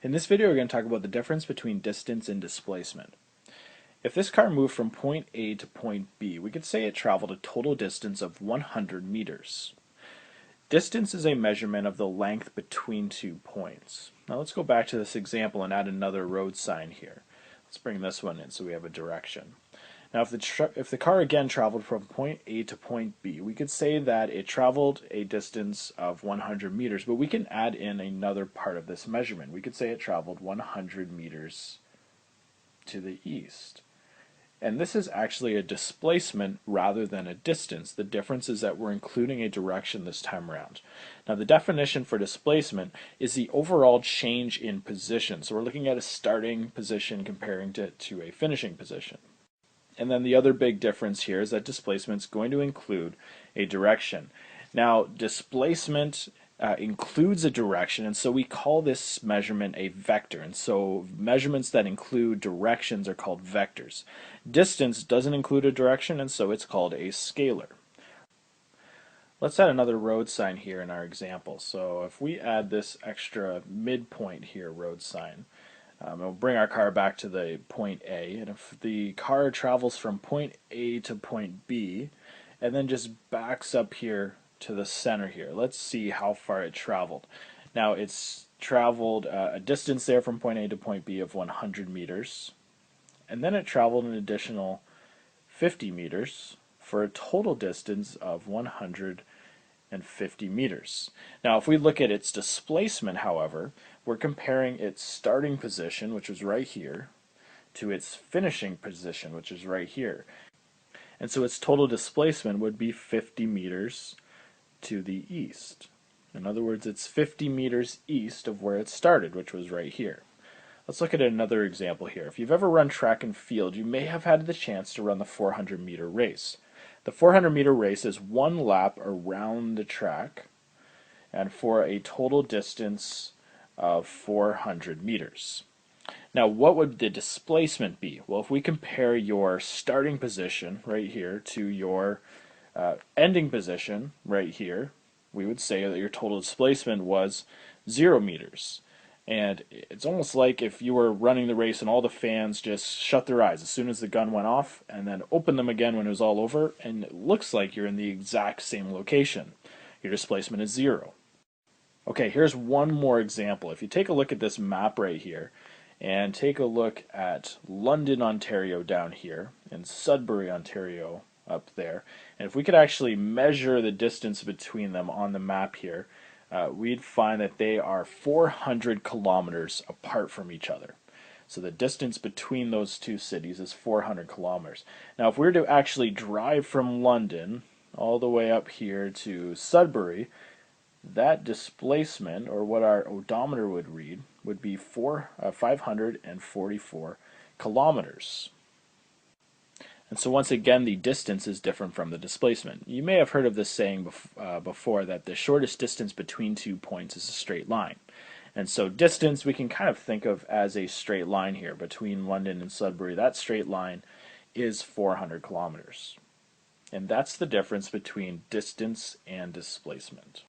In this video, we're going to talk about the difference between distance and displacement. If this car moved from point A to point B, we could say it traveled a total distance of 100 meters. Distance is a measurement of the length between 2 points. Now let's go back to this example and add another road sign here. Let's bring this one in so we have a direction. Now if the car again traveled from point A to point B, we could say that it traveled a distance of 100 meters, but we can add in another part of this measurement. We could say it traveled 100 meters to the east. And this is actually a displacement rather than a distance. The difference is that we're including a direction this time around. Now the definition for displacement is the overall change in position. So we're looking at a starting position comparing it to a finishing position. And then the other big difference here is that displacement is going to include a direction. Now displacement includes a direction, and so we call this measurement a vector. And so measurements that include directions are called vectors. Distance doesn't include a direction, and so it's called a scalar. Let's add another road sign here in our example. So if we add this extra midpoint here road sign, we'll bring our car back to the point A, and if the car travels from point A to point B and then just backs up here to the center here, let's see how far it traveled. Now it's traveled a distance there from point A to point B of 100 meters, and then it traveled an additional 50 meters for a total distance of 150 meters. Now if we look at its displacement, however, we're comparing its starting position, which is right here, to its finishing position, which is right here. And so its total displacement would be 50 meters to the east. In other words, it's 50 meters east of where it started, which was right here. Let's look at another example here. If you've ever run track and field, you may have had the chance to run the 400-meter race. The 400-meter race is one lap around the track, and for a total distance of 400 meters. Now what would the displacement be? Well, if we compare your starting position right here to your ending position right here, we would say that your total displacement was 0 meters. And it's almost like if you were running the race and all the fans just shut their eyes as soon as the gun went off and then opened them again when it was all over, and it looks like you're in the exact same location. Your displacement is 0. Okay, here's one more example. If you take a look at this map right here and take a look at London, Ontario down here and Sudbury, Ontario up there, and if we could actually measure the distance between them on the map here, we'd find that they are 400 kilometers apart from each other. So the distance between those two cities is 400 kilometers. Now if we were to actually drive from London all the way up here to Sudbury, that displacement, or what our odometer would read, would be 544 kilometers. And so once again, the distance is different from the displacement. You may have heard of this saying before, that the shortest distance between 2 points is a straight line. And so distance we can kind of think of as a straight line here between London and Sudbury. That straight line is 400 kilometers. And that's the difference between distance and displacement.